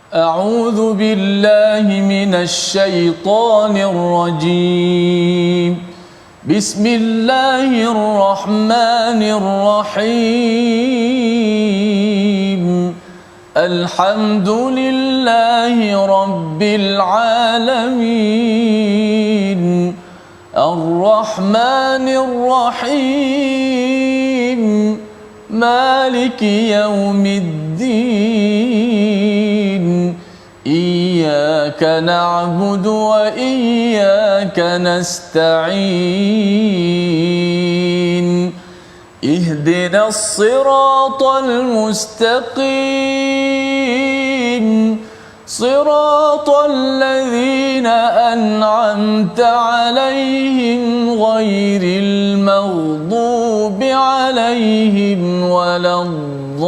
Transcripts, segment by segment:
أعوذ بالله من الشيطان الرجيم. بسم الله الرحمن الرحيم. الحمد لله رب العالمين. الرحمن الرحيم. مالك يوم الدين. إياك نعبد وإياك نستعين. اهدنا الصراط المستقيم. صراط الذين أنعمت عليهم غير المغضوب عليهم ولا الضالين.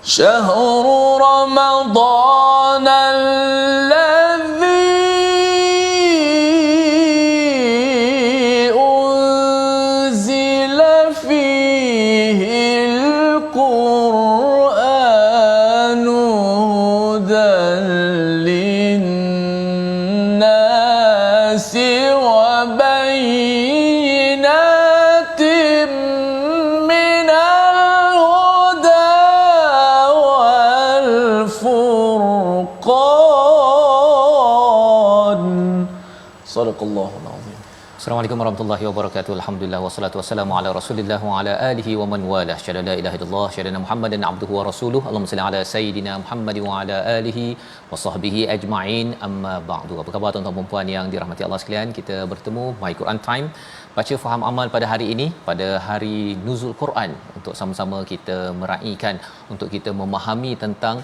شهر رمضان الذي أنزل فيه القرآن هدى للناس وبينات من الهدى والفرقان. صدق الله العظيم. Assalamualaikum warahmatullahi wabarakatuh. Alhamdulillah wassalatu wassalamu ala Rasulillah wa ala alihi wa man walah. Syada la ilaha illallah, syada Muhammadan abduhu wa rasuluh. Allahumma salli ala sayidina Muhammad wa ala alihi wa sahbihi ajma'in. Amma ba'du. Apa khabar tuan-tuan dan puan yang dirahmati Allah sekalian? Kita bertemu My Quran Time, baca faham amal pada hari ini, pada hari Nuzul Quran, untuk sama-sama kita meraihkan, untuk kita memahami tentang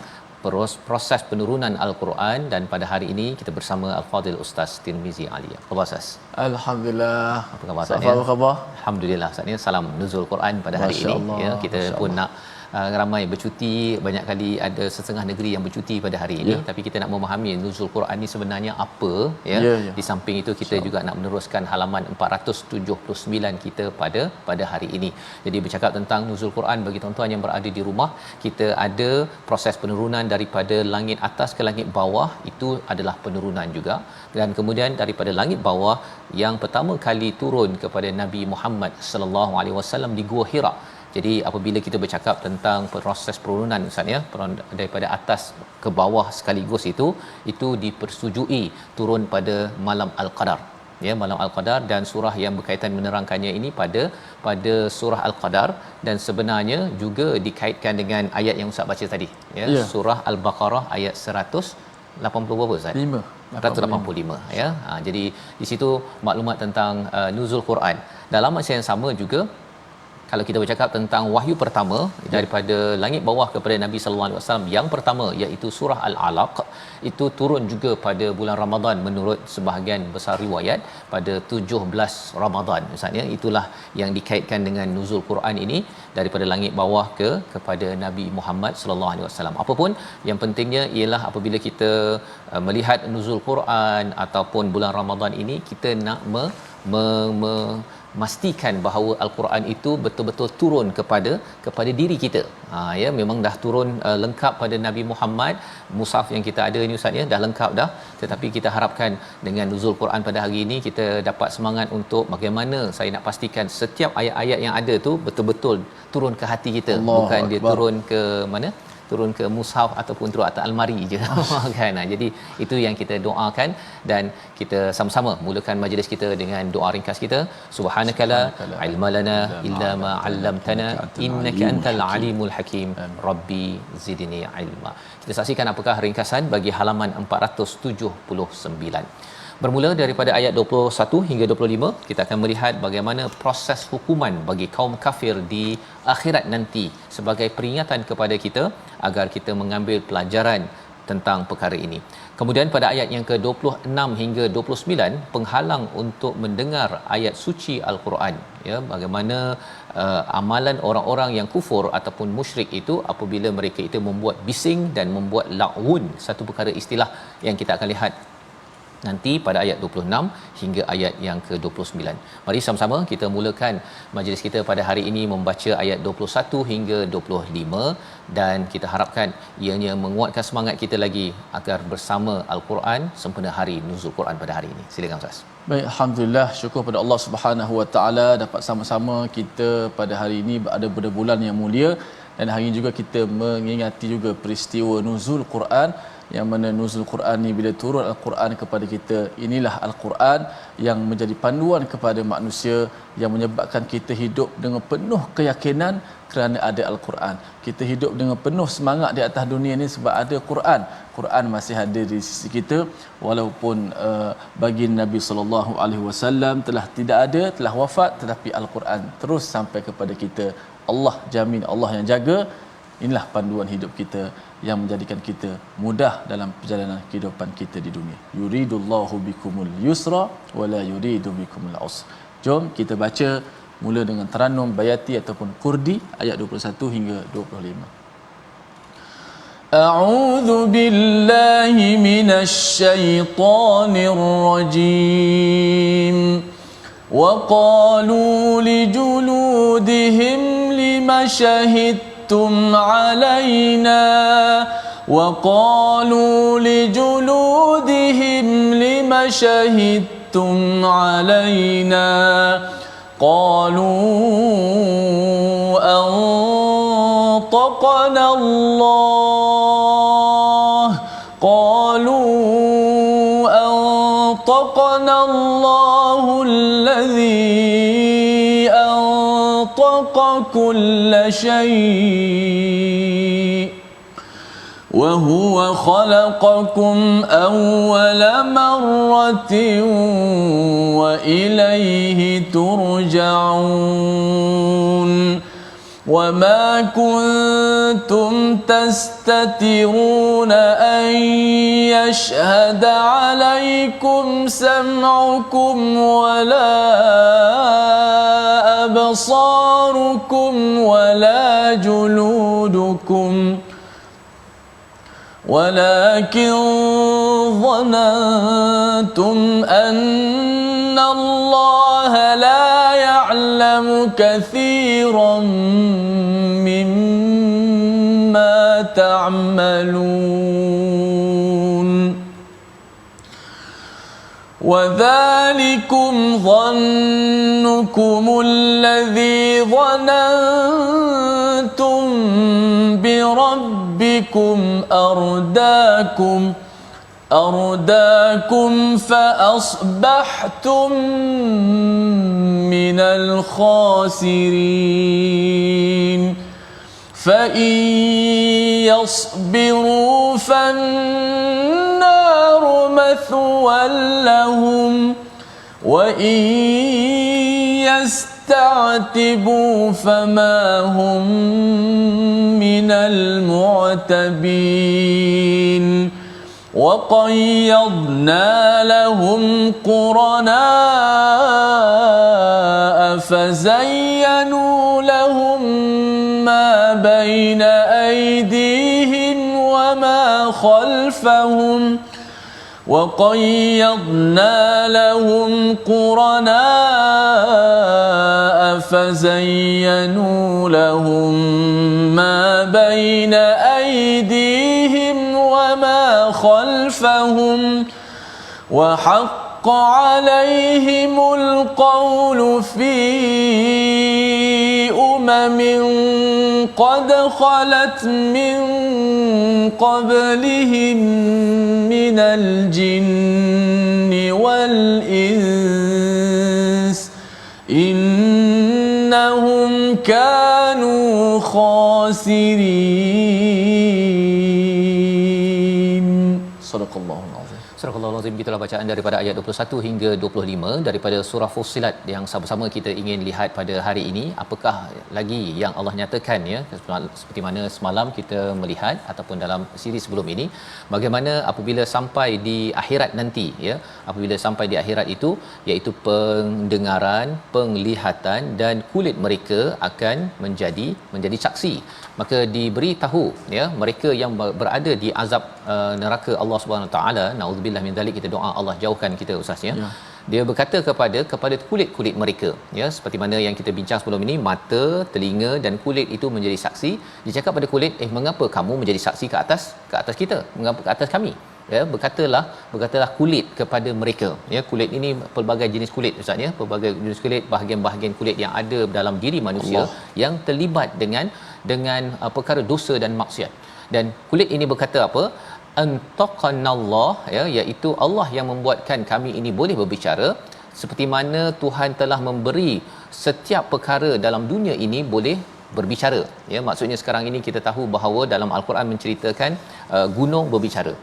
proses penurunan Al-Quran. Dan pada hari ini kita bersama Al-Fadil Ustaz Tirmizi Ali. Apa khabar Ustaz? Alhamdulillah. Apa khabar Ustaz? Ustaz? Apa khabar? Alhamdulillah Ustaz, ni salam Nuzul Quran pada hari Masya ini. Allah, Ya, kita Masya pun Allah. nak ramai bercuti, banyak kali ada setengah negeri yang bercuti pada hari ini, tapi kita nak memahami Nuzul Quran ni sebenarnya apa, ya. Di samping itu kita juga nak meneruskan halaman 479 kita pada hari ini. Jadi bercakap tentang Nuzul Quran, bagi tuan-tuan yang berada di rumah, kita ada proses penurunan daripada langit atas ke langit bawah, itu adalah penurunan juga. Dan kemudian daripada langit bawah yang pertama kali turun kepada Nabi Muhammad sallallahu alaihi wasallam di Gua Hira. Jadi apabila kita bercakap tentang proses penurunan Ustaz, ya, daripada atas ke bawah sekaligus, itu dipersetujui turun pada malam Al-Qadar, ya, malam Al-Qadar, dan surah yang berkaitan menerangkannya ini pada surah Al-Qadar, dan sebenarnya juga dikaitkan dengan ayat yang Ustaz baca tadi, ya, surah Al-Baqarah ayat 180 berapa Ustaz? 185, ya. Jadi di situ maklumat tentang nuzul Quran. Dalam masa yang sama juga, kalau kita bercakap tentang wahyu pertama daripada langit bawah kepada Nabi sallallahu alaihi wasallam, yang pertama iaitu surah Al-Alaq, itu turun juga pada bulan Ramadan menurut sebahagian besar riwayat, pada 17 Ramadan Ustaz, ya. Itulah yang dikaitkan dengan nuzul Quran ini daripada langit bawah kepada Nabi Muhammad sallallahu alaihi wasallam. Apapun yang pentingnya ialah apabila kita melihat nuzul Quran ataupun bulan Ramadan ini, kita nak memastikan bahawa Al-Quran itu betul-betul turun kepada diri kita. Ya, memang dah turun lengkap pada Nabi Muhammad. Mushaf yang kita ada ni Ustaz, ya, dah lengkap dah. Tetapi kita harapkan dengan nuzul Quran pada hari ini, kita dapat semangat untuk bagaimana saya nak pastikan setiap ayat-ayat yang ada tu betul-betul turun ke hati kita. Allah Bukan dia Akbar. turun ke mana? Turun ke mushaf ataupun turun atas almari je. Kan. Jadi itu yang kita doakan, dan kita sama-sama mulakan majlis kita dengan doa ringkas kita. Subhanakala ilma lana illa ma 'allamtana innaka antal alimul hakim. Rabbi zidni ilma. Kita saksikan apakah ringkasan bagi halaman 479. Bermula daripada ayat 21 hingga 25, kita akan melihat bagaimana proses hukuman bagi kaum kafir di akhirat nanti, sebagai peringatan kepada kita agar kita mengambil pelajaran tentang perkara ini. Kemudian pada ayat yang ke-26 hingga 29, penghalang untuk mendengar ayat suci al-Quran, ya, bagaimana amalan orang-orang yang kufur ataupun musyrik itu apabila mereka itu membuat bising dan membuat la'un, satu perkara istilah yang kita akan lihat nanti pada ayat 26 hingga ayat yang ke-29. Mari sama-sama kita mulakan majlis kita pada hari ini membaca ayat 21 hingga 25, dan kita harapkan ianya menguatkan semangat kita lagi agar bersama Al-Quran sempena hari nuzul Quran pada hari ini. Silakan Ustaz. Baik, alhamdulillah, syukur pada Allah Subhanahu Wa Taala dapat sama-sama kita pada hari ini ada pada bulan yang mulia, dan hari ini juga kita mengingati juga peristiwa nuzul Quran, yang mana nuzul Quran ni bila turun Al-Quran kepada kita, inilah Al-Quran yang menjadi panduan kepada manusia, yang menyebabkan kita hidup dengan penuh keyakinan kerana ada Al-Quran. Kita hidup dengan penuh semangat di atas dunia ni sebab ada Quran. Quran masih ada di sisi kita, walaupun bagi Nabi sallallahu alaihi wasallam telah tidak ada, telah wafat, tetapi Al-Quran terus sampai kepada kita. Allah jamin, Allah yang jaga. Inilah panduan hidup kita yang menjadikan kita mudah dalam perjalanan kehidupan kita di dunia. Yuridullahu bikumul yusra wala yuridu bikumul usra. Jom kita baca mula dengan Tarannum Bayati ataupun Kurdi ayat 21 hingga 25. A'udzu billahi minasy syaithanir rajim. Wa qalu li juludihim lima syahidtum alaina وقالوا لجلودهم لم شهدتم علينا قالوا أنطقنا الله الذي أنطق كل شيء وهو خلقكم أول مرة وإليه ترجعون وما كنتم تستترون أن يشهد عليكم سمعكم ولا أبصاركم ولا جلودكم ولكن ظننتم أن الله لا يعلم كثيرا مما تعملون وذلكم ظنكم الذي ظننتم بربكم أرداكم فأصبحتم من الخاسرين فإن يصبروا فالنار مثوى لهم وإن يستعتبوا فما هم من المعتبين وقيضنا لهم قرناء فزينوا لهم ما بين أيديهم وما خلفهم وقيضنا لهم قرناء فزينوا لهم ما بين أيديهم وما خلفهم وحق عليهم القول في قد خلت من قبلهم من الجن والإنس إنهم كانوا خاسرين. صدق الله العظيم. Surah Al-Azim, gitulah bacaan daripada ayat 21 hingga 25 daripada surah Fussilat yang sama-sama kita ingin lihat pada hari ini. Apakah lagi yang Allah nyatakan, ya, seperti mana semalam kita melihat ataupun dalam siri sebelum ini, bagaimana apabila sampai di akhirat nanti, ya, apabila sampai di akhirat itu, iaitu pendengaran, penglihatan dan kulit mereka akan menjadi saksi. Maka diberitahu, ya, mereka yang berada di azab neraka Allah Subhanahu Wa Taala, naudzubillah min zalik, kita doa Allah jauhkan kita ustaz, ya. Dia berkata kepada kulit-kulit mereka, ya, seperti mana yang kita bincang sebelum ini, mata, telinga dan kulit itu menjadi saksi. Dia cakap pada kulit, mengapa kamu menjadi saksi ke atas kita, mengapa ke atas kami, ya. Berkatalah kulit kepada mereka, ya. Kulit ini pelbagai jenis kulit ustaz, ya, pelbagai jenis kulit, bahagian-bahagian kulit yang ada dalam diri manusia Allah, yang terlibat dengan perkara dosa dan maksiat. Dan kulit ini berkata apa? Antaqanallah, ya, iaitu Allah yang membuatkan kami ini boleh berbicara, seperti mana Tuhan telah memberi setiap perkara dalam dunia ini boleh berbicara, ya. Maksudnya sekarang ini kita tahu bahawa dalam Al-Quran menceritakan gunung berbicara,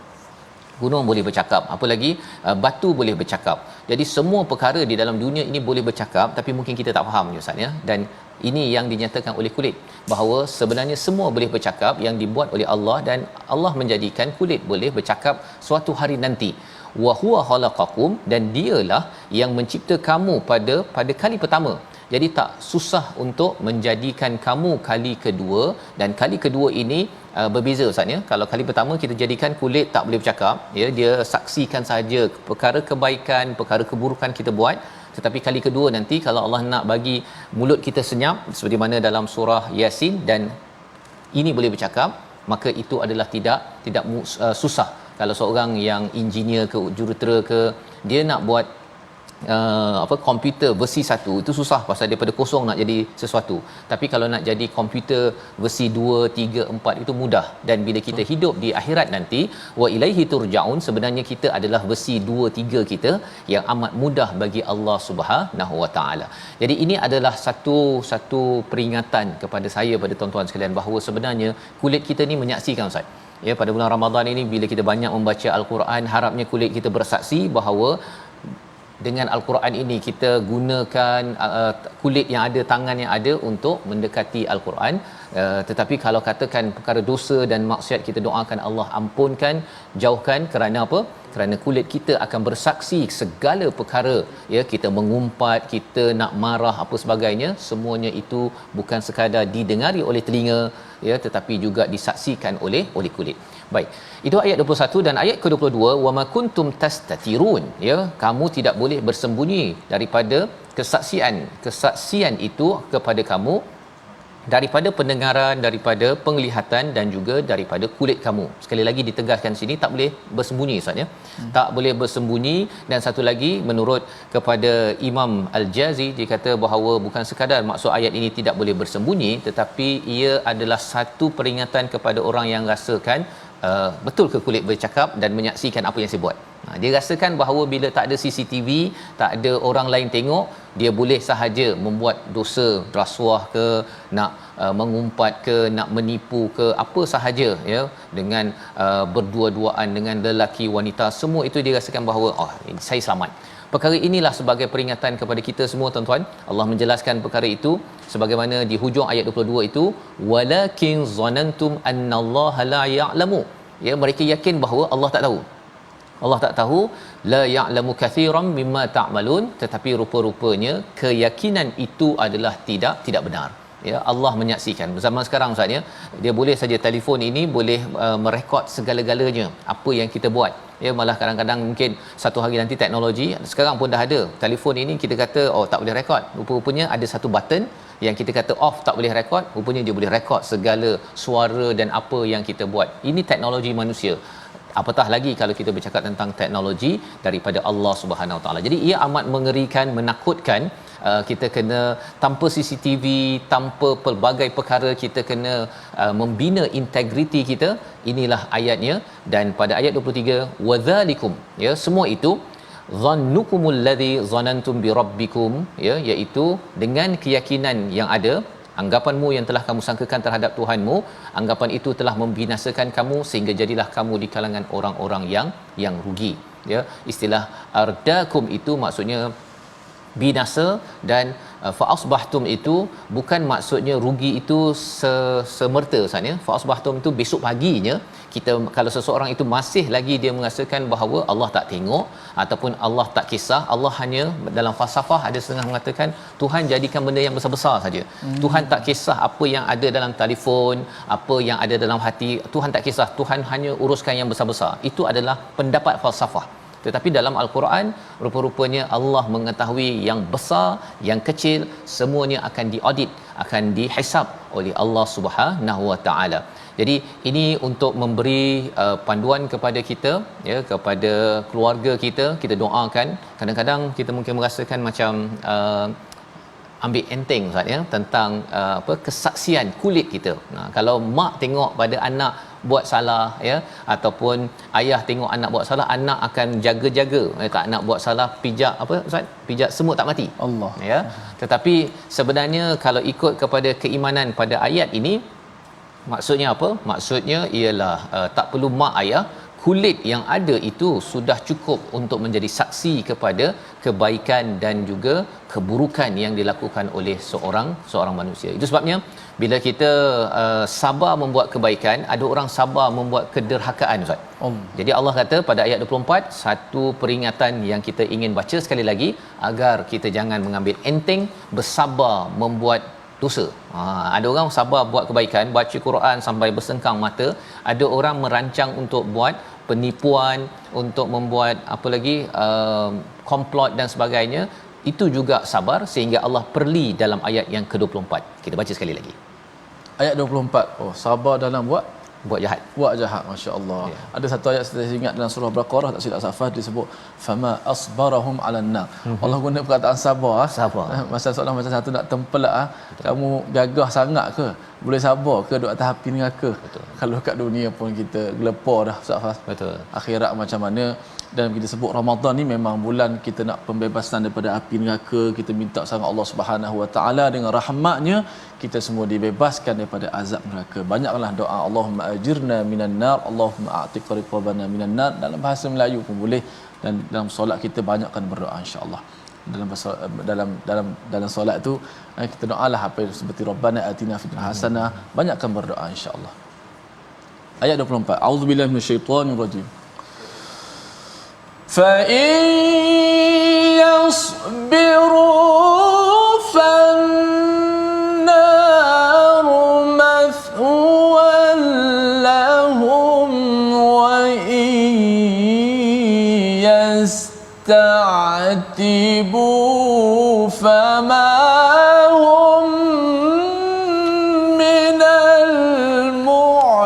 gunung boleh bercakap, apa lagi, batu boleh bercakap. Jadi semua perkara di dalam dunia ini boleh bercakap, tapi mungkin kita tak faham, ustaz, ya. Dan ini yang dinyatakan oleh kulit, bahawa sebenarnya semua boleh bercakap yang dibuat oleh Allah, dan Allah menjadikan kulit boleh bercakap suatu hari nanti. Wa huwa khalaqakum, dan dialah yang mencipta kamu pada kali pertama. Jadi tak susah untuk menjadikan kamu kali kedua, dan kali kedua ini berbeza ustaz, ya. Kalau kali pertama kita jadikan kulit tak boleh bercakap, ya, dia saksikan saja perkara kebaikan, perkara keburukan kita buat. Tetapi kali kedua nanti, kalau Allah nak bagi mulut kita senyap, seperti mana dalam surah Yasin, dan ini boleh bercakap, maka itu adalah tidak susah. Kalau seorang yang engineer ke, jurutera ke, dia nak buat komputer versi 1, itu susah pasal daripada kosong nak jadi sesuatu. Tapi kalau nak jadi komputer versi 2, 3, 4 itu mudah. Dan bila kita hidup di akhirat nanti, wa ilaihi turja'un, sebenarnya kita adalah versi 2, 3 kita yang amat mudah bagi Allah Subhanahu Wa Taala. Jadi ini adalah satu peringatan kepada saya, pada tuan-tuan sekalian, bahawa sebenarnya kulit kita ni menyaksikan ustaz. Ya, pada bulan Ramadan ini bila kita banyak membaca Al-Quran, harapnya kulit kita bersaksi bahawa dengan Al-Quran ini kita gunakan kulit yang ada, tangan yang ada untuk mendekati Al-Quran. Tetapi kalau katakan perkara dosa dan maksiat, kita doakan Allah ampunkan, jauhkan. Kerana apa? Kerana kulit kita akan bersaksi segala perkara, ya. Kita mengumpat, kita nak marah, apa sebagainya, semuanya itu bukan sekadar didengari oleh telinga, ya, tetapi juga disaksikan oleh kulit. Baik, itu ayat 21. Dan ayat ke-22, wama kuntum tastatirun, ya, kamu tidak boleh bersembunyi daripada kesaksian itu kepada kamu, daripada pendengaran, daripada penglihatan dan juga daripada kulit kamu. Sekali lagi ditegaskan sini, tak boleh bersembunyi ustaz, ya. Tak boleh bersembunyi. Dan satu lagi, menurut kepada Imam Al-Jazi, dia kata bahawa bukan sekadar maksud ayat ini tidak boleh bersembunyi, tetapi ia adalah satu peringatan kepada orang yang rasakan betul ke kulit bercakap dan menyaksikan apa yang saya buat. Dia rasakan bahawa bila tak ada CCTV, tak ada orang lain tengok, dia boleh sahaja membuat dosa, rasuah ke, nak mengumpat ke, nak menipu ke, apa sahaja, ya, dengan berdua-duaan dengan lelaki wanita, semua itu dia rasakan bahawa saya selamat. Perkara inilah sebagai peringatan kepada kita semua, tuan-tuan. Allah menjelaskan perkara itu sebagaimana di hujung ayat 22 itu, walakin zanantum annallaha la ya'lamu, ya, mereka yakin bahawa Allah tak tahu. Allah tak tahu, la ya'lamu katsiran mimma ta'malun, tetapi rupa-rupanya keyakinan itu adalah tidak benar, ya. Allah menyaksikan. Zaman sekarang ustaz, ya, dia boleh saja telefon ini boleh merekod segala-galanya apa yang kita buat, ya. Malah kadang-kadang mungkin satu hari nanti teknologi, sekarang pun dah ada telefon ini, kita kata tak boleh rekod, rupa-rupanya ada satu button yang kita kata off, tak boleh rekod, rupanya dia boleh rekod segala suara dan apa yang kita buat. Ini teknologi manusia. Apatah lagi kalau kita bercakap tentang teknologi daripada Allah Subhanahu Wa Taala. Jadi ia amat mengerikan, menakutkan. Kita kena tanpa CCTV, tanpa pelbagai perkara, kita kena membina integriti kita. Inilah ayatnya. Dan pada ayat 23, wadzalikum, ya, semua itu dhannukumul ladzi zanantum bi rabbikum, ya, iaitu dengan keyakinan yang ada, anggapanmu yang telah kamu sangkakan terhadap Tuhanmu, anggapan itu telah membinasakan kamu sehingga jadilah kamu di kalangan orang-orang yang rugi. ya. Istilah ardakum itu maksudnya binasa, dan fa asbahtum itu bukan maksudnya rugi itu semerta Ustaz ya. Fa asbahtum itu besok paginya kita, kalau seseorang itu masih lagi dia merasakan bahawa Allah tak tengok ataupun Allah tak kisah, Allah hanya, dalam falsafah ada setengah mengatakan Tuhan jadikan benda yang besar-besar saja. Tuhan tak kisah apa yang ada dalam telefon, apa yang ada dalam hati, Tuhan tak kisah, Tuhan hanya uruskan yang besar-besar. Itu adalah pendapat falsafah. Tetapi dalam Al-Quran, rupa-rupanya Allah mengetahui yang besar, yang kecil, semuanya akan diaudit, akan dihisab oleh Allah Subhanahu Wa Taala. Jadi ini untuk memberi panduan kepada kita, ya, kepada keluarga kita. Kita doakan. Kadang-kadang kita mungkin merasakan macam ambil enteng Ustaz ya, tentang kesaksian kulit kita. Kalau mak tengok pada anak buat salah, ya, ataupun ayah tengok anak buat salah, anak akan jaga-jaga, tak nak buat salah, pijak apa Ustaz, pijak semut tak mati Allah, ya. Tetapi sebenarnya kalau ikut kepada keimanan pada ayat ini, maksudnya apa? Maksudnya ialah tak perlu mak ayah, kulit yang ada itu sudah cukup untuk menjadi saksi kepada kebaikan dan juga keburukan yang dilakukan oleh seorang manusia. Itu sebabnya bila kita sabar membuat kebaikan, ada orang sabar membuat kederhakaan Ustaz. Jadi Allah kata pada ayat 24, satu peringatan yang kita ingin baca sekali lagi, agar kita jangan mengambil enteng, bersabar membuat dosa. Ada orang sabar buat kebaikan, baca Quran sampai bersengkang mata. Ada orang merancang untuk buat penipuan, untuk membuat apa lagi, komplot dan sebagainya. Itu juga sabar, sehingga Allah perli dalam ayat yang ke-24. Kita baca sekali lagi. Ayat 24. Oh, sabar dalam buat jahat. Buat jahat, masya-Allah. Ya. Ada satu ayat saya ingat dalam surah Baqarah, tak silap Safat, disebut fama asbarahum 'alan nar. Allah guna perkataan sabar. Sabar. Masa seorang macam satu nak tempelak, kamu gagah sangat ke? Boleh sabar ke duduk atas api neraka? Betul. Kalau kat dunia pun kita gelepar dah Safat. Betul. Akhirat macam mana? Dan kita sebut Ramadan ni memang bulan kita nak pembebasan daripada api neraka. Kita minta sangat Allah Subhanahu Wa Taala dengan rahmatnya kita semua dibebaskan daripada azab neraka. Banyaklah doa Allahumma ajirna minan nar, Allahumma a'tiq riqabana minan nar. Dalam bahasa Melayu pun boleh, dan dalam solat kita banyakkan berdoa insya-Allah. Dalam solat tu kita doalah apa yang seperti Rabbana atina fid dunya hasanah, banyakkan berdoa insya-Allah. Ayat 24. A'udzubillahi minasyaitonir rajim. فَإِن يَصْبِرُوا فَالنَّارُ مَثْوًى لَهُمْ وَإِن يَسْتَعْتِبُوا فَمَا هُمْ مِنَ الْمُعْتَبِينَ.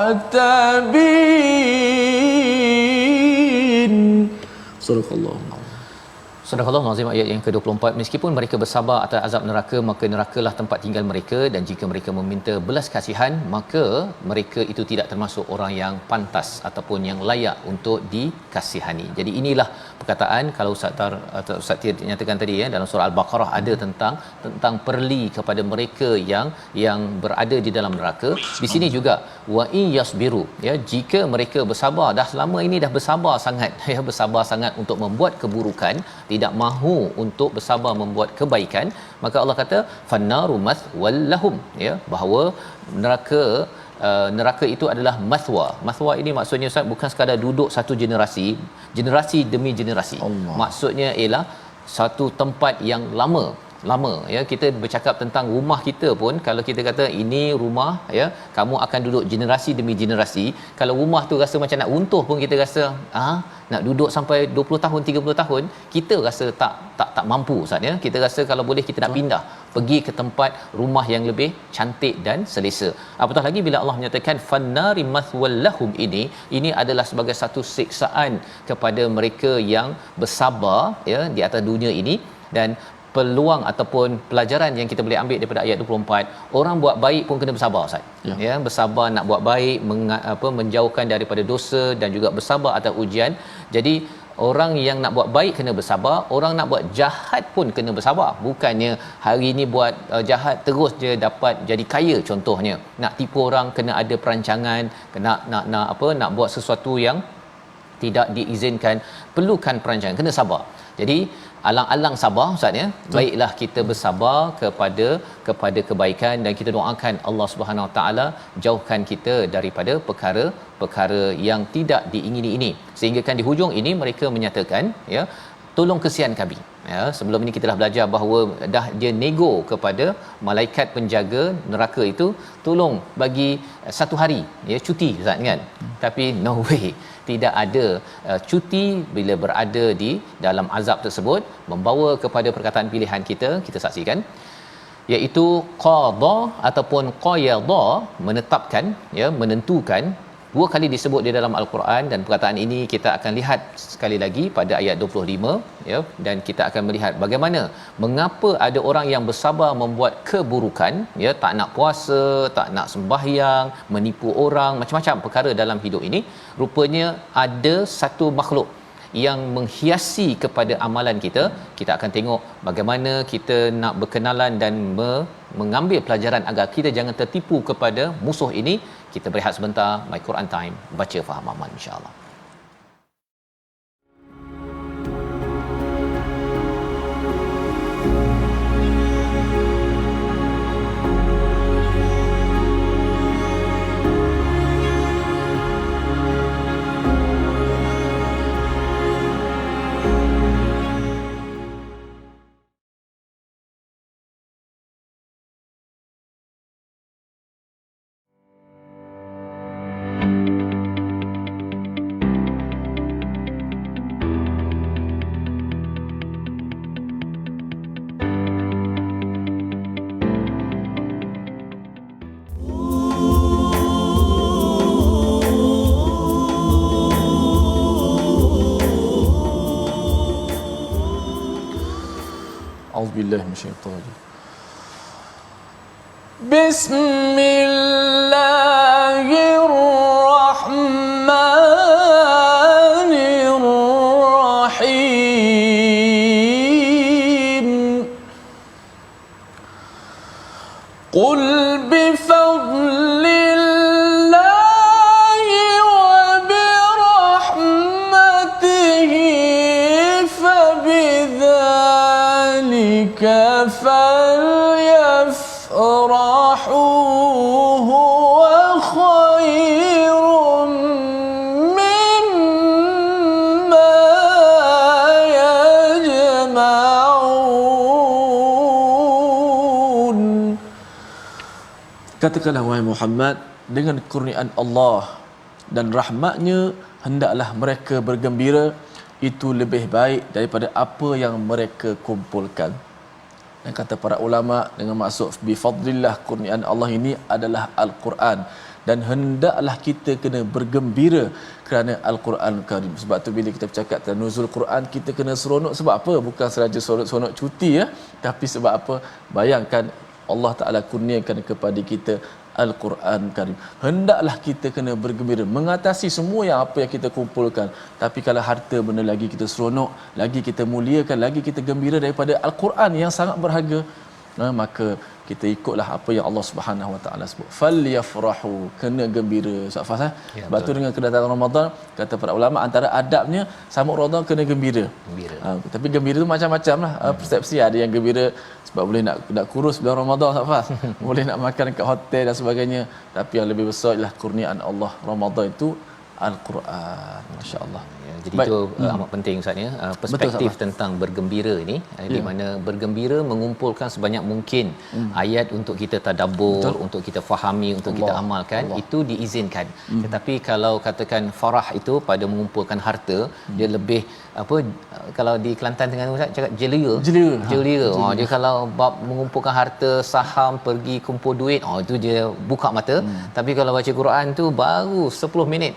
Surah Al-Azim ayat yang ke-24. Meskipun mereka bersabar atas azab neraka, maka nerakalah tempat tinggal mereka, dan jika mereka meminta belas kasihan, maka mereka itu tidak termasuk orang yang pantas ataupun yang layak untuk dikasihani. Jadi inilah perkataan, kalau Ustaz Tir nyatakan tadi ya, dalam surah Al-Baqarah ada tentang perli kepada mereka yang berada di dalam neraka. Di sini juga wa in yasbiru, ya, jika mereka bersabar, dah selama ini dah bersabar sangat ya, bersabar sangat untuk membuat keburukan, tidak mahu untuk bersabar membuat kebaikan, maka Allah kata fannaru mathwal lahum, ya, bahawa neraka itu adalah mathwa. Mathwa ini maksudnya Ustaz bukan sekadar duduk satu generasi demi generasi. Allah. Maksudnya ialah satu tempat yang lama, ya. Kita bercakap tentang rumah kita pun, kalau kita kata ini rumah, ya, kamu akan duduk generasi demi generasi. Kalau rumah tu rasa macam nak runtuh pun kita rasa nak duduk sampai 20 tahun 30 tahun, kita rasa tak mampu Ustaz ya. Kita rasa kalau boleh kita nak pindah pergi ke tempat rumah yang lebih cantik dan selesa. Apatah lagi bila Allah menyatakan fannari mathwal lahum, ini adalah sebagai satu siksaan kepada mereka yang bersabar ya di atas dunia ini. Dan peluang ataupun pelajaran yang kita boleh ambil daripada ayat 24, orang buat baik pun kena bersabar Ustaz. Ya, bersabar nak buat baik, menjauhkan daripada dosa, dan juga bersabar atas ujian. Jadi orang yang nak buat baik kena bersabar, orang nak buat jahat pun kena bersabar. Bukannya hari ni buat jahat terus je dapat jadi kaya contohnya. Nak tipu orang kena ada perancangan, nak buat sesuatu yang tidak diizinkan. perlukan perancangan, kena sabar. Jadi alang-alang sabar ustaz ya. Baiklah kita bersabar kepada kebaikan, dan kita doakan Allah Subhanahu Wa Taala jauhkan kita daripada perkara yang tidak diingini ini. Sehingga kan di hujung ini mereka menyatakan ya, tolong kesian kami. Ya, sebelum ini kita dah belajar bahawa dah dia nego kepada malaikat penjaga neraka itu, tolong bagi 1 hari ya cuti ustaz kan. Tapi no way, tidak ada cuti bila berada di dalam azab tersebut, membawa kepada perkataan pilihan kita saksikan, iaitu qada ataupun qayada, menetapkan ya, menentukan. 2 kali disebut di dalam al-Quran, dan perkataan ini kita akan lihat sekali lagi pada ayat 25 ya, dan kita akan melihat bagaimana mengapa ada orang yang bersabar membuat keburukan ya, tak nak puasa, tak nak sembahyang, menipu orang, macam-macam perkara dalam hidup ini. Rupanya ada satu makhluk yang menghiasi kepada amalan kita. Kita akan tengok bagaimana kita nak berkenalan dan mengambil pelajaran agar kita jangan tertipu kepada musuh ini. Kita berehat sebentar. My Quran Time, baca faham aman, insya-Allah. A'udzubillahi minasyaitonir Bismillahirrahmanirrahim. Qul bifadlillahi wa birahmatihi fabidzalika falyafrahu huwa khairun mimma yajma'un. Katakanlah wahai Muhammad, dengan kurniaan Allah dan rahmatnya hendaklah mereka bergembira, itu lebih baik daripada apa yang mereka kumpulkan. Dan kata para ulama, dengan maksud bifadlillah, kurniaan Allah ini adalah Al-Quran, dan hendaklah kita kena bergembira kerana Al-Quran Karim. Sebab tu bila kita bercakap tentang nuzul Quran, kita kena seronok. Sebab apa? Bukan sahaja seronok cuti ya, tapi sebab apa? Bayangkan Allah Ta'ala kurniakan kepada kita Al-Quran Karim. Hendaklah kita kena bergembira mengatasi semua yang apa yang kita kumpulkan. Tapi kalau harta benda lagi kita seronok, lagi kita muliakan, lagi kita gembira daripada Al-Quran yang sangat berharga, maka kita ikutlah apa yang Allah Subhanahu Wa Taala sebut. Falyafrahu, kena gembira. Safas sebab tu dengan kedatangan Ramadan, kata para ulama, antara adabnya sambut Ramadan kena gembira. Tapi gembira tu macam-macam lah persepsi. Ada yang gembira sebab boleh nak kurus bulan Ramadan, Safas. Boleh nak makan dekat hotel dan sebagainya. Tapi yang lebih besar ialah kurniaan Allah Ramadan itu Al-Quran. Masya-Allah. Jadi baik, itu amat penting Ustaz ya, perspektif betul, tentang bergembira ini, di mana bergembira mengumpulkan sebanyak mungkin ayat untuk kita tadabbur, untuk kita fahami, untuk kita amalkan, itu diizinkan. Tetapi kalau katakan farah itu pada mengumpulkan harta, dia lebih apa, kalau di Kelantan dengan Ustaz cakap jelia. Dia kalau bab mengumpulkan harta, saham, pergi kumpul duit, itu dia buka mata. Tapi kalau baca Quran tu baru 10 minit,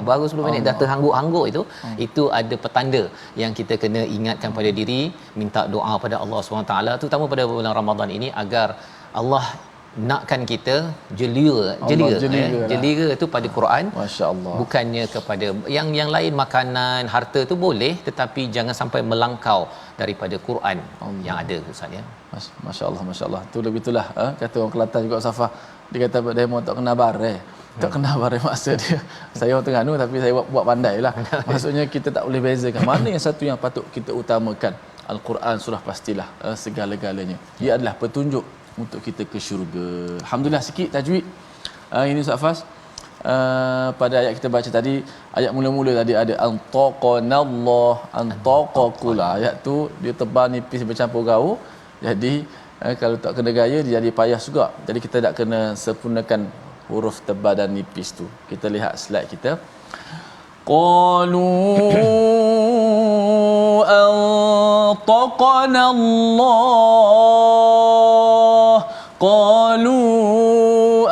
baru 10 minit dah terhangguk-hangguk itu ada petanda yang kita kena ingatkan pada diri, minta doa pada Allah SWT, terutama pada bulan Ramadan ini, agar Allah nakkan kita jelia tu pada Quran, masya-Allah, bukannya kepada yang lain. Makanan, harta tu boleh, tetapi jangan sampai melangkau daripada Quran yang ada Ustaz ya. Masya-Allah, masya-Allah. Tu lebih itulah kata orang Kelantan juga, Safah, dia kata dia mau tak kena bar Tak kenal barang masa dia. Saya orang Terengganu tapi saya buat pandailah. Maksudnya kita tak boleh bezakan mana yang satu yang patut kita utamakan. Al-Quran surah pastilah segala-galanya. Ia adalah petunjuk untuk kita ke syurga. Alhamdulillah sikit tajwid. Ini Ustaz Fas. Pada ayat kita baca tadi, ayat mula-mula tadi ada antaqanallah, antaqaqula. Ayat tu dia tebal nipis bercampur gaul. Jadi kalau tak kena gaya dia jadi payah juga. Jadi kita tak kena sempurnakan huruf tebal dan nipis tu. Kita lihat slide kita. Qalu antaqanallah, qalu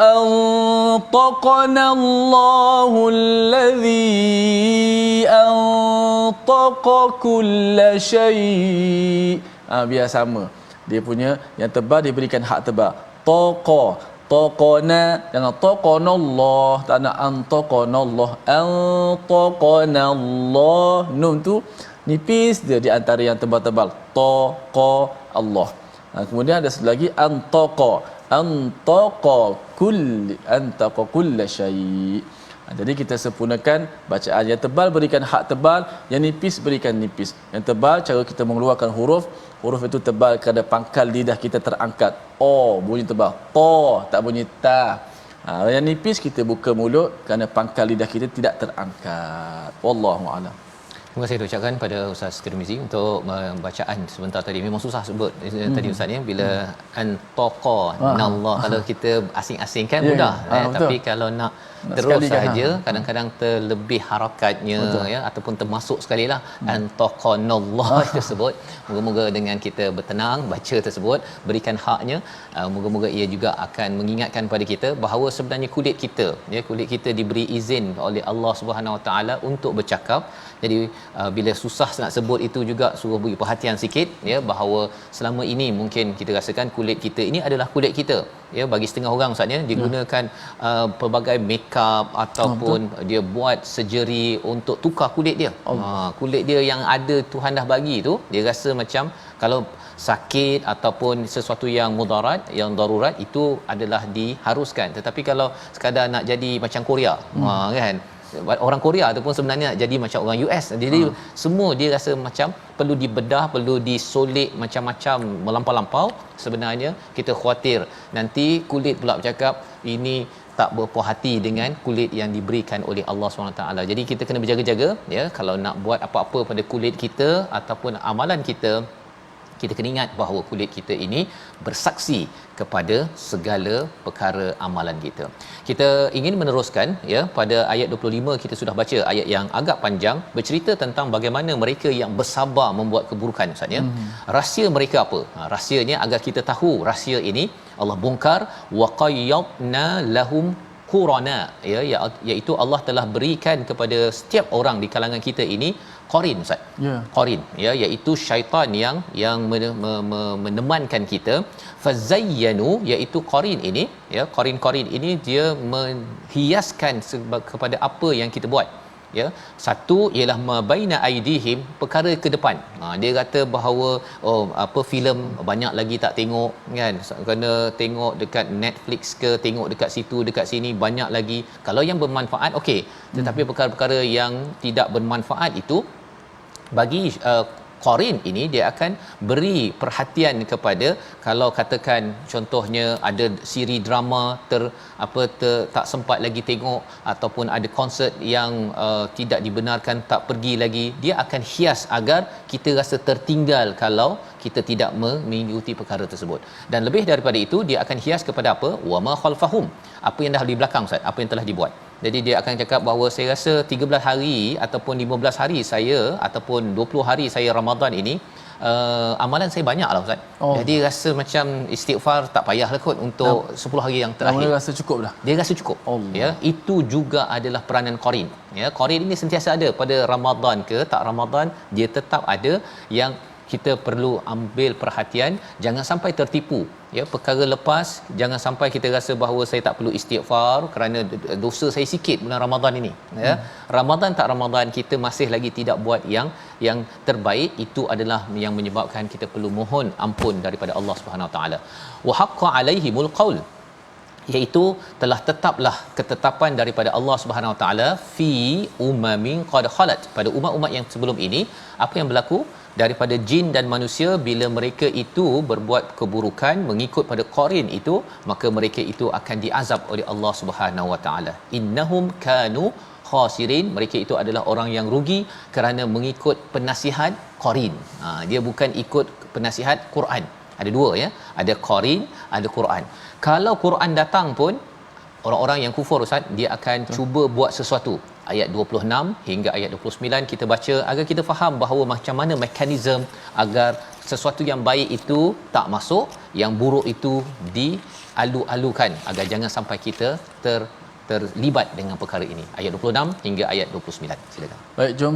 antaqanallahu alladhi antaqa kulla syai'. Biar sama. Dia punya yang tebal diberikan hak tebal. Taqa, taqana, jangan taqanallah, tak nak antaqanallah. Antaqanallah, nun tu nipis dia di antara yang tebal-tebal. Taqa Allah. Kemudian ada satu lagi antaqa, antaqa kulla syai'. Jadi kita sempurnakan bacaan yang tebal berikan hak tebal, yang nipis berikan nipis. Yang tebal cara kita mengeluarkan huruf itu tebal kerana pangkal lidah kita terangkat. Bunyi tebal. Ta tak bunyi ta. Yang nipis kita buka mulut kerana pangkal lidah kita tidak terangkat. Wallahu a'lam. Terima kasih ucapkan pada Ustaz Tirmizi untuk bacaan sebentar tadi. Memang susah sebut tadi Ustaz ya, bila antaqa nallah, kalau kita asing-asingkan mudah tapi kalau nak terus saja kadang-kadang terlebih harakatnya ya, ataupun termasuk sekali lah antaqa nallah tersebut. Moga-moga dengan kita bertenang baca tersebut, berikan haknya, moga-moga ia juga akan mengingatkan pada kita bahawa sebenarnya kulit kita diberi izin oleh Allah Subhanahu Wa Taala untuk bercakap. Jadi bila susah nak sebut itu juga suruh beri perhatian sikit ya, bahawa selama ini mungkin kita rasakan kulit kita ini adalah kulit kita ya. Bagi setengah orang Ustaz ya, digunakan pelbagai makeup ataupun dia buat surgery untuk tukar kulit dia. Kulit dia yang ada Tuhan dah bagi tu, dia rasa macam kalau sakit ataupun sesuatu yang mudarat, yang darurat, itu adalah diharuskan. Tetapi kalau sekadar nak jadi macam Korea kan, orang Korea ataupun sebenarnya nak jadi macam orang US, jadi semua dia rasa macam perlu dibedah, perlu disolek macam-macam melampau-lampau. Sebenarnya kita khawatir nanti kulit pula bercakap ini tak berpuas hati dengan kulit yang diberikan oleh Allah SWT. Jadi kita kena berjaga-jaga ya, kalau nak buat apa-apa pada kulit kita ataupun amalan kita, kita kena ingat bahawa kulit kita ini bersaksi kepada segala perkara amalan kita. Kita ingin meneruskan ya, pada ayat 25 kita sudah baca ayat yang agak panjang bercerita tentang bagaimana mereka yang bersabar membuat keburukan Ustaz ya. Rahsia mereka apa? Rahsianya agar kita tahu rahsia ini Allah bongkar, wa qayyadna lahum qurana ya, iaitu Allah telah berikan kepada setiap orang di kalangan kita ini qarin Ustaz. Qarin ya, iaitu syaitan yang menemankan kita. Fazayyanu, iaitu qarin ini ya, qarin ini dia menghiaskan kepada apa yang kita buat ya. Satu ialah mabaina aidihim, perkara ke depan. Dia kata bahawa filem banyak lagi tak tengok kan, kena tengok dekat Netflix ke, tengok dekat situ dekat sini, banyak lagi. Kalau yang bermanfaat okey, tetapi perkara-perkara yang tidak bermanfaat itu bagi qarin ini dia akan beri perhatian kepada, kalau katakan contohnya ada siri drama tak sempat lagi tengok, ataupun ada konsert yang tidak dibenarkan tak pergi lagi, dia akan hias agar kita rasa tertinggal kalau kita tidak mengikuti perkara tersebut. Dan lebih daripada itu dia akan hias kepada apa? Wama khalfahum, apa yang dah di belakang Ustaz, apa yang telah dibuat. Jadi dia akan cakap bahawa saya rasa 13 hari ataupun 15 hari saya ataupun 20 hari saya Ramadan ini amalan saya banyaklah Ustaz. Jadi rasa macam istighfar tak payahlah kot untuk 10 hari yang terakhir. Dia rasa cukup dah. Dia rasa cukup. Ya, itu juga adalah peranan qarin. Ya, qarin ini sentiasa ada pada Ramadan ke tak Ramadan, dia tetap ada, yang kita perlu ambil perhatian, jangan sampai tertipu ya. Perkara lepas, jangan sampai kita rasa bahawa saya tak perlu istighfar kerana dosa saya sikit bulan Ramadan ini ya. Ramadan tak Ramadan, kita masih lagi tidak buat yang terbaik, itu adalah yang menyebabkan kita perlu mohon ampun daripada Allah Subhanahu Wa Taala. Wa haqqa alaihimul qaul, iaitu telah tetaplah ketetapan daripada Allah Subhanahu Wa Taala fi umamin qad khalat, pada umat-umat yang sebelum ini. Apa yang berlaku daripada jin dan manusia, bila mereka itu berbuat keburukan mengikut pada qarin itu, maka mereka itu akan diazab oleh Allah Subhanahu Wa Taala. Innahum kanu khasirin, mereka itu adalah orang yang rugi kerana mengikut penasihat qarin. Dia bukan ikut penasihat Quran. Ada dua ya, ada qarin, ada Quran. Kalau Quran datang pun, orang-orang yang kufur Ustaz, dia akan cuba buat sesuatu. Ayat 26 hingga ayat 29 kita baca agar kita faham bahawa macam mana mekanisme agar sesuatu yang baik itu tak masuk, yang buruk itu dialu-alukan agar jangan sampai kita terlibat dengan perkara ini. Ayat 26 hingga ayat 29. Silakan. Baik, jom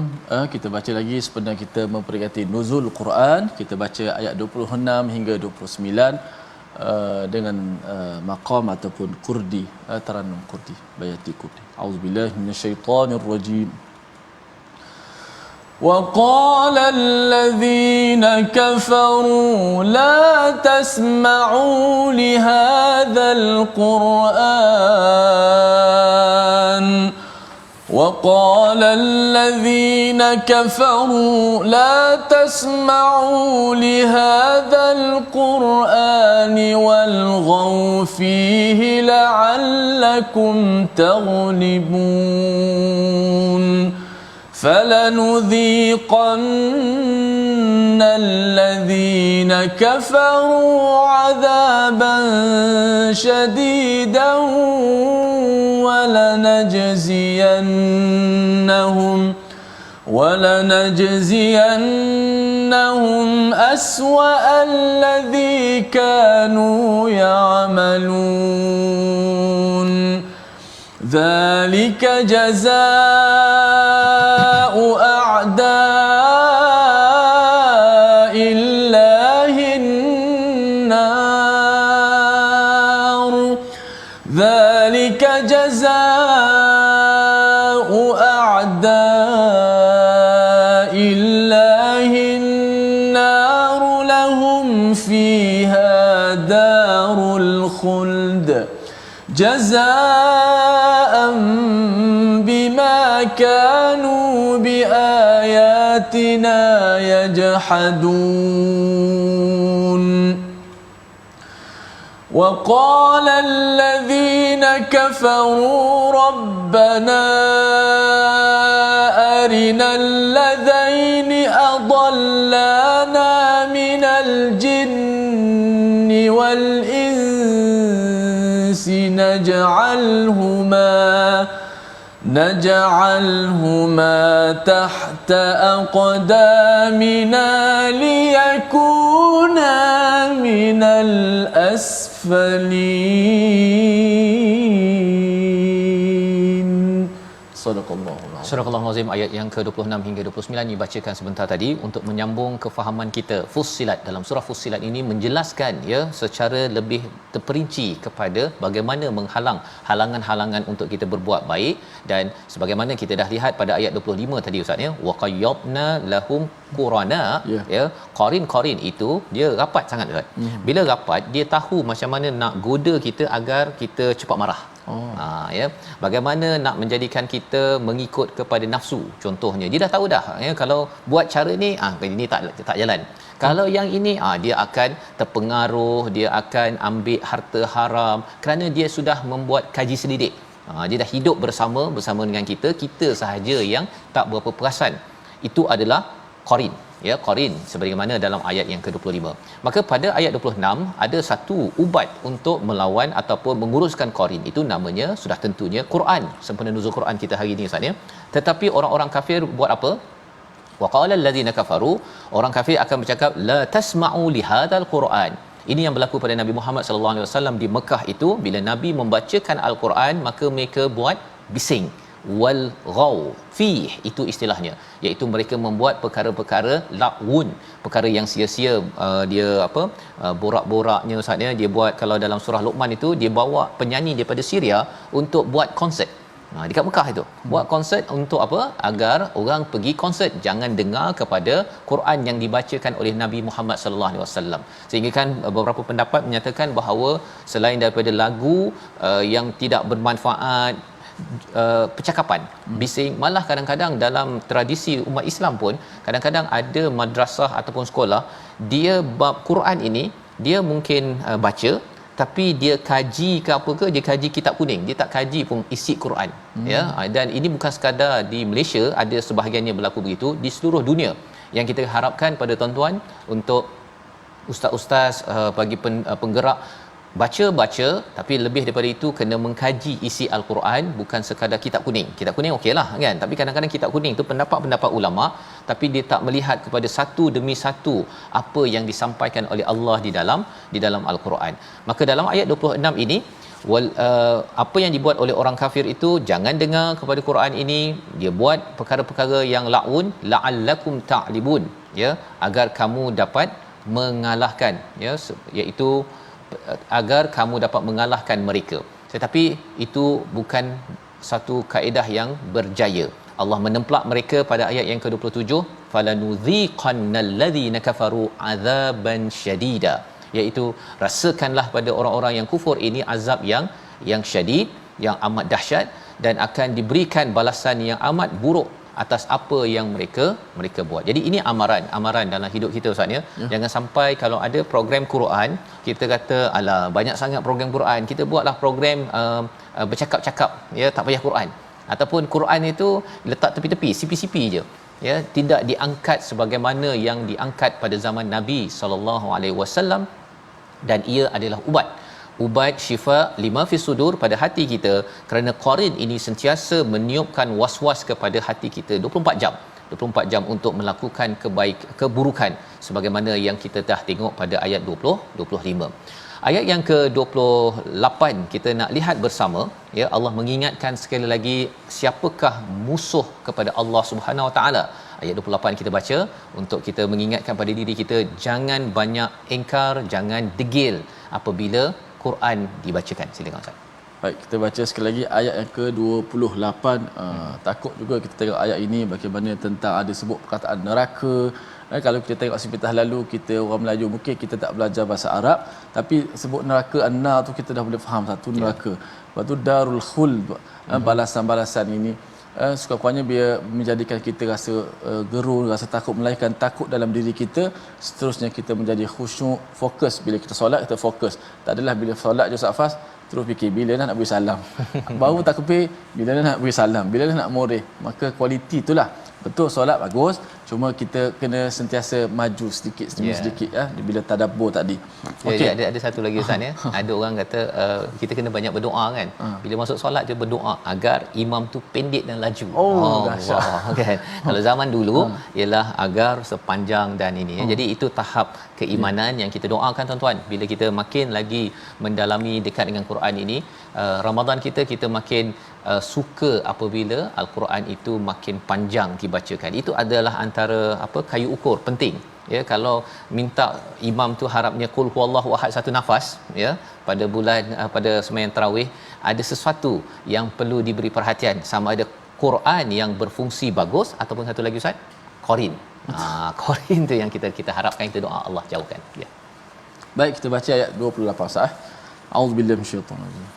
kita baca lagi sebenarnya kita memperingati nuzul Quran. Kita baca ayat 26 hingga 29 dengan maqam ataupun kurdi, taranum kurdi, bayati kurdi. Auzubillahi minasyaitonirrajim. وقال الذين كفروا لا تسمعوا لهذا القرآن وقال الذين كفروا لا تسمعوا لهذا القرآن والغوا فيه لعلكم تغلبون فلنذيقن الذين كفروا عذابا شديدا ولنجزينهم أسوأ الذي كانوا يعملون ذلك جزاء أعداء الله النار ذلك جزاء أعداء الله النار لهم فيها دار الخلد جزاء بما كانوا بآياتنا يجحدون وقال الذين كفروا ربنا أرنا الذين أضلانا من الجن والإنس نجعلهما تحت أقدامنا ليكونا من الأسفلين. صدق الله. Surah Al-Azim ayat yang ke-26 hingga 29 dibacakan sebentar tadi untuk menyambung kefahaman kita. Fussilat, dalam surah Fussilat ini menjelaskan ya secara lebih terperinci kepada bagaimana menghalang halangan-halangan untuk kita berbuat baik, dan sebagaimana kita dah lihat pada ayat 25 tadi Ustaz ya, waqayyabna lahum qurana ya, qarin itu dia rapat sangat Ustaz. Bila rapat dia tahu macam mana nak goda kita agar kita cepat marah. Ya, bagaimana nak menjadikan kita mengikut kepada nafsu. Contohnya dia dah tahu dah ya, kalau buat cara ni ini tak jalan. Kalau yang ini dia akan terpengaruh, dia akan ambil harta haram kerana dia sudah membuat kaji selidik. Dia dah hidup bersama dengan kita sahaja yang tak berapa perasan. Itu adalah qarin ya, qarin sebagaimana dalam ayat yang ke-25. Maka pada ayat 26 ada satu ubat untuk melawan ataupun menguruskan qarin, itu namanya sudah tentunya Quran, sempena nuzul Quran kita hari ini Ustaz ya. Tetapi orang-orang kafir buat apa? Waqala allazina kafaru, orang kafir akan bercakap la tasma'u li hadzal Quran. Ini yang berlaku pada Nabi Muhammad sallallahu alaihi wasallam di Mekah itu, bila Nabi membacakan al-Quran maka mereka buat bising. Wal ghaw fi, itu istilahnya, iaitu mereka membuat perkara-perkara la'un, perkara yang sia-sia. Dia borak-boraknya Ustaz ya, dia buat, kalau dalam surah Luqman itu dia bawa penyanyi daripada Syria untuk buat konsert. Dekat Mekah itu. Buat konsert untuk apa? Agar orang pergi konsert jangan dengar kepada Quran yang dibacakan oleh Nabi Muhammad sallallahu alaihi wasallam. Sehingga kan beberapa pendapat menyatakan bahawa selain daripada lagu yang tidak bermanfaat, percakapan, bising, malah kadang-kadang dalam tradisi umat Islam pun kadang-kadang ada madrasah ataupun sekolah dia bab Quran ini dia mungkin baca, tapi dia kaji ke apa ke, dia kaji kitab kuning, dia tak kaji pun isi Quran. Ya, dan ini bukan sekadar di Malaysia, ada sebahagiannya berlaku begitu, di seluruh dunia. Yang kita harapkan pada tuan-tuan untuk ustaz-ustaz bagi penggerak baca, tapi lebih daripada itu kena mengkaji isi al-Quran, bukan sekadar kitab kuning. Kitab kuning okeylah kan, tapi kadang-kadang kitab kuning tu pendapat-pendapat ulama, tapi dia tak melihat kepada satu demi satu apa yang disampaikan oleh Allah di dalam al-Quran. Maka dalam ayat 26 ini apa yang dibuat oleh orang kafir itu, jangan dengar kepada Quran ini, dia buat perkara-perkara yang laun, la'allakum ta'libun, ya, agar kamu dapat mengalahkan, ya, iaitu agar kamu dapat mengalahkan mereka. Tetapi itu bukan satu kaedah yang berjaya. Allah menemplak mereka pada ayat yang ke-27, falanudhiqannal ladzina kafaru azaban syadida, iaitu rasakanlah pada orang-orang yang kufur ini azab yang syadid, yang amat dahsyat, dan akan diberikan balasan yang amat buruk atas apa yang mereka buat. Jadi ini amaran dalam hidup kita Ustaz ya. Jangan sampai kalau ada program Quran, kita kata alah banyak sangat program Quran, kita buatlah program bercakap-cakap, ya, tak payah Quran. Ataupun Quran itu letak tepi-tepi, sipi-sipi je. Ya, tidak diangkat sebagaimana yang diangkat pada zaman Nabi sallallahu alaihi wasallam, dan ia adalah ubat syifa lima fi sudur pada hati kita, kerana qarin ini sentiasa meniupkan was-was kepada hati kita 24 jam untuk melakukan keburukan, sebagaimana yang kita dah tengok pada ayat 25. Ayat yang ke-28 kita nak lihat bersama, ya, Allah mengingatkan sekali lagi siapakah musuh kepada Allah Subhanahu Wa Taala. Ayat 28 kita baca untuk kita mengingatkan pada diri kita, jangan banyak engkar, jangan degil apabila Quran dibacakan. Silakan Ustaz. Baik, kita baca sekali lagi ayat yang ke-28. Takut juga kita tengok ayat ini bagaimana tentang ada sebut perkataan neraka. Kalau kita tengok sepintas lalu, kita orang Melayu mungkin kita tak belajar bahasa Arab, tapi sebut neraka an-nar tu kita dah boleh faham satu neraka. Lepas tu darul khuld, balasan-balasan ini sekurang-kurangnya biar menjadikan kita rasa gerun, rasa takut, melahirkan takut dalam diri kita. Seterusnya kita menjadi khusyuk, fokus. Bila kita solat, kita fokus. Tak adalah bila solat je Ustaz Fas terus fikir bila nak beri salam, baru takbir, bila nak beri salam, bila nak moreh. Maka kualiti itulah, betul solat bagus, cuma kita kena sentiasa maju sedikit demi sedikit, ya, bila tadabbur tadi. Okey, ada satu lagi Ustaz ya. Ada orang kata kita kena banyak berdoa kan. Bila masuk solat je berdoa agar imam tu pendek dan laju. Dahsyat kan. Kalau zaman dulu ialah agar sepanjang dan ini. Jadi itu tahap keimanan yang kita doakan tuan-tuan. Bila kita makin lagi mendalami dekat dengan Quran ini, Ramadan kita makin suka apabila al-Quran itu makin panjang dibacakan. Itu adalah antara kayu ukur penting, ya. Kalau minta imam tu harapnya qul huwallahu ahad satu nafas, ya, pada bulan pada sembahyang tarawih, ada sesuatu yang perlu diberi perhatian, sama ada Quran yang berfungsi bagus ataupun satu lagi Ustaz, qarin. Qarin tu yang kita harapkan, kita doa Allah jauhkan, ya. Baik, kita baca ayat 28 Ustaz. A'udzubillahi minasyaitanir rajim.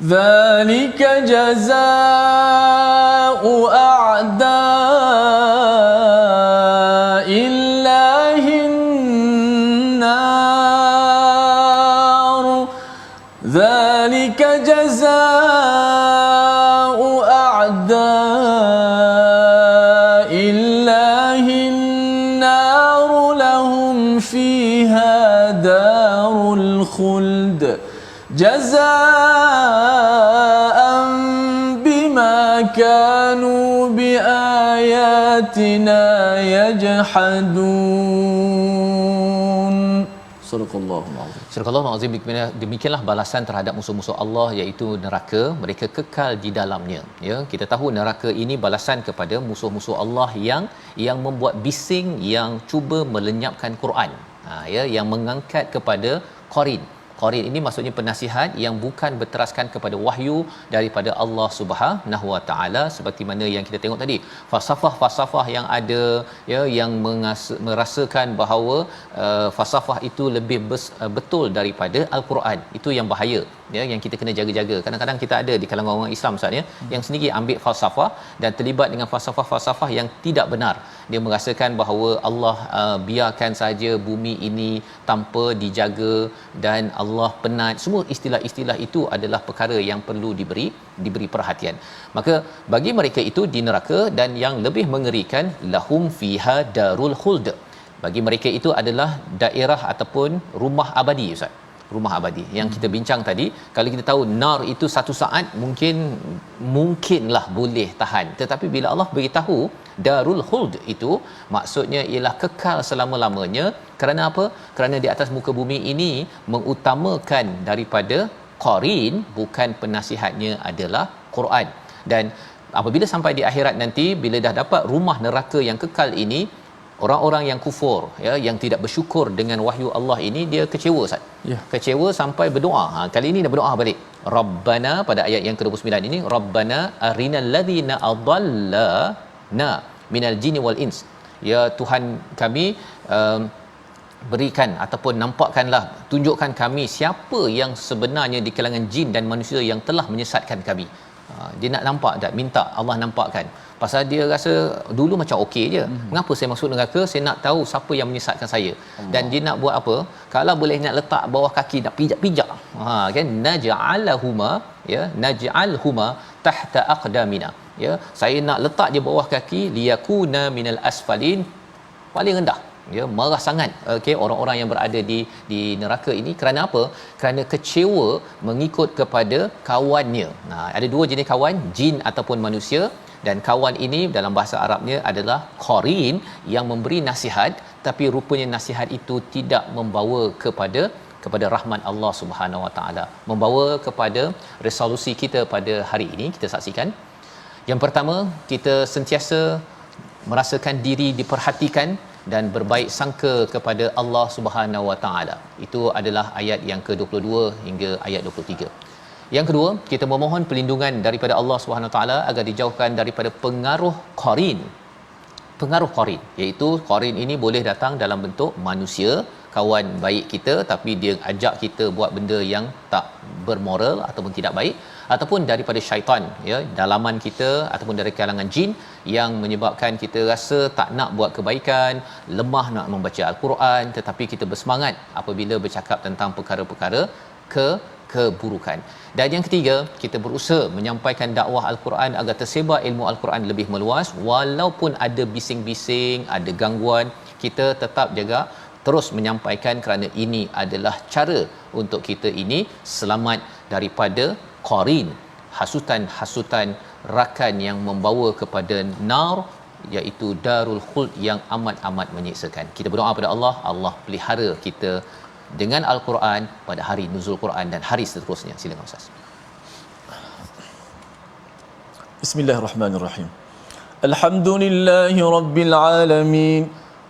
ذلك جزاء أعداء الله النار ذلك جزاء أعداء الله النار لهم فيها دار الخلد جزاء بما كانوا بآياتنا يجحدون. Sadaqallahul azim. Sadaqallahul azim. Demikianlah balasan terhadap musuh-musuh Allah, iaitu neraka. Mereka kekal di dalamnya, ya. Kita tahu neraka ini balasan kepada musuh-musuh Allah yang membuat bising, yang cuba melenyapkan Quran, ya, yang mengangkat kepada qarin. Qarin ini maksudnya penasihat yang bukan berteraskan kepada wahyu daripada Allah Subhanahu Wa Taala, seperti mana yang kita tengok tadi, falsafah yang ada ya, yang merasakan bahawa falsafah itu lebih betul daripada al-Quran. Itu yang bahaya ya, yang kita kena jaga-jaga. Kadang-kadang kita ada di kalangan orang Islam Ustaz ya, yang sendiri ambil falsafah dan terlibat dengan falsafah-falsafah yang tidak benar. Dia merasakan bahawa Allah biarkan saja bumi ini tanpa dijaga dan Allah penat. Semua istilah-istilah itu adalah perkara yang perlu diberi perhatian. Maka bagi mereka itu di neraka, dan yang lebih mengerikan, lahum fiha darul khuld. Bagi mereka itu adalah daerah ataupun rumah abadi Ustaz. Rumah abadi yang kita bincang tadi. Kalau kita tahu nar itu satu saat mungkinlah boleh tahan, tetapi bila Allah beritahu darul khuld itu maksudnya ialah kekal selama-lamanya. Kerana apa? Kerana di atas muka bumi ini mengutamakan daripada qarin, bukan penasihatnya adalah Quran. Dan apabila sampai di akhirat nanti, bila dah dapat rumah neraka yang kekal ini, orang-orang yang kufur ya, yang tidak bersyukur dengan wahyu Allah ini, dia kecewa Ustaz. Ya. Kecewa sampai berdoa. Kali ini dah berdoa balik. Rabbana, pada ayat yang ke-29 ini, Rabbana arinal ladzina adallana minal jinni wal ins. Ya Tuhan kami, berikan ataupun nampakkanlah, tunjukkan kami siapa yang sebenarnya di kalangan jin dan manusia yang telah menyesatkan kami. Dia nak nampak tak? Minta Allah nampakkan. Pasal dia rasa dulu macam okey je. Mengapa saya masuk neraka? Saya nak tahu siapa yang menyesatkan saya. Allah. Dan dia nak buat apa? Kalau boleh nak letak bawah kaki, nak pijak-pijak. Kan, naj'alahuma ya, naj'alhuma tahta aqdamina. Ya, saya nak letak dia bawah kaki, liyakuna minal asfalin, paling rendah. Ya, marah sangat okey orang-orang yang berada di neraka ini. Kerana apa? Kerana kecewa mengikut kepada kawannya. Ada dua jenis kawan, jin ataupun manusia, dan kawan ini dalam bahasa Arabnya adalah qarin, yang memberi nasihat, tapi rupanya nasihat itu tidak membawa kepada rahmat Allah Subhanahu Wa Taala, membawa kepada resolusi kita pada hari ini. Kita saksikan. Yang pertama, kita sentiasa merasakan diri diperhatikan dan berbaik sangka kepada Allah Subhanahu Wa Taala. Itu adalah ayat yang ke-22 hingga ayat 23. Yang kedua, kita memohon perlindungan daripada Allah Subhanahu Wa Taala agar dijauhkan daripada pengaruh qarin. Pengaruh qarin, iaitu qarin ini boleh datang dalam bentuk manusia, kawan baik kita, tapi dia ajak kita buat benda yang tak bermoral ataupun tidak baik, ataupun daripada syaitan ya, dalaman kita, ataupun dari kalangan jin yang menyebabkan kita rasa tak nak buat kebaikan, lemah nak membaca al-Quran, tetapi kita bersemangat apabila bercakap tentang perkara-perkara keburukan. Dan yang ketiga, kita berusaha menyampaikan dakwah al-Quran agar tersebar ilmu al-Quran lebih meluas, walaupun ada bising-bising, ada gangguan, kita tetap jaga terus menyampaikan, kerana ini adalah cara untuk kita ini selamat daripada qarin, hasutan-hasutan rakan yang membawa kepada nar, iaitu darul khuld yang amat-amat menyiksakan. Kita berdoa pada Allah, Allah pelihara kita dengan al-Quran pada hari nuzul Quran dan hari seterusnya. Silakan Ustaz. Bismillahirrahmanirrahim. Alhamdulillahi rabbil alamin.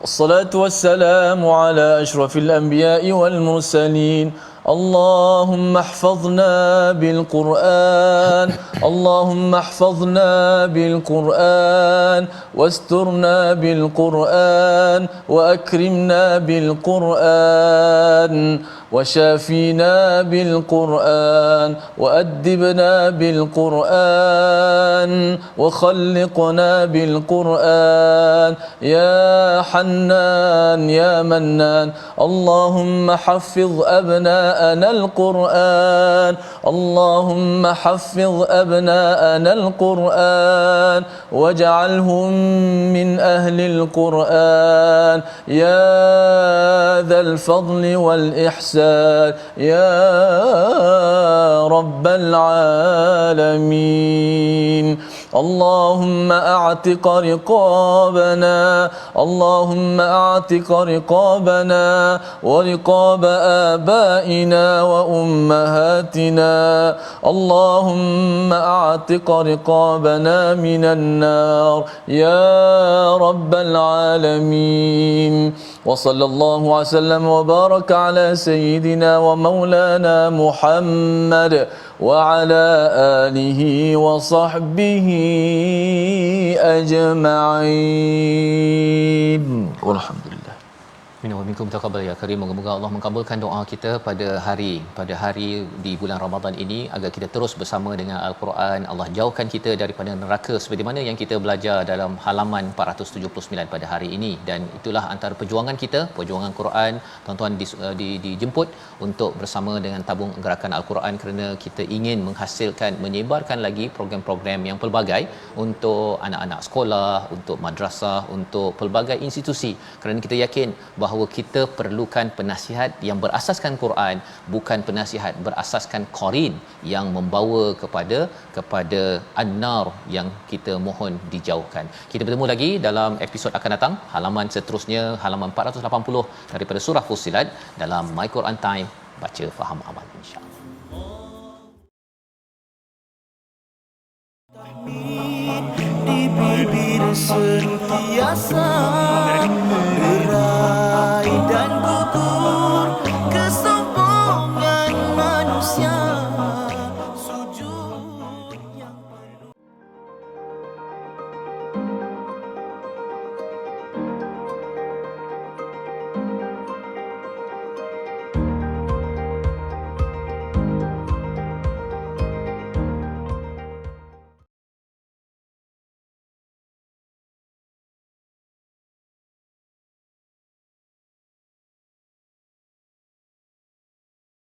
Wassalatu wassalamu ala asyrafil anbiya'i wal mursalin. اللهم احفظنا بالقرآن اللهم احفظنا بالقرآن واسترنا بالقرآن وأكرمنا بالقرآن وشافينا بالقرآن وأدبنا بالقرآن وخلقنا بالقرآن يا حنان يا منان اللهم حفظ أبناءنا القرآن اللهم حفظ أبناءنا القرآن واجعلهم من أهل القرآن يا ذا الفضل والإحسان يا رب العالمين اللهم اعتق رقابنا اللهم اعتق رقابنا ورقاب آبائنا وأمهاتنا اللهم اعتق رقابنا من النار يا رب العالمين wa sallallahu wasallam wa baraka ala sayyidina wa maulana Muhammad wa ala alihi wa sahbihi ajma'in. Walhamdulillah. Minna wa minkum taqabbal ya karim. Moga-moga Allah mengabulkan doa kita pada hari di bulan Ramadan ini agar kita terus bersama dengan Al-Quran. Allah jauhkan kita daripada neraka seperti mana yang kita belajar dalam halaman 479 pada hari ini, dan itulah antara perjuangan kita, perjuangan Quran. Tuan-tuan dijemput untuk bersama dengan tabung gerakan Al-Quran kerana kita ingin menghasilkan, menyebarkan lagi program-program yang pelbagai untuk anak-anak sekolah, untuk madrasah, untuk pelbagai institusi, kerana kita yakin bahawa kita perlukan penasihat yang berasaskan Quran, bukan penasihat berasaskan qarin yang membawa kepada an-nar yang kita mohon dijauhkan. Kita bertemu lagi dalam episod akan datang, halaman seterusnya, halaman 480 daripada surah Fussilat dalam My Quran Time, baca faham amal insya-Allah.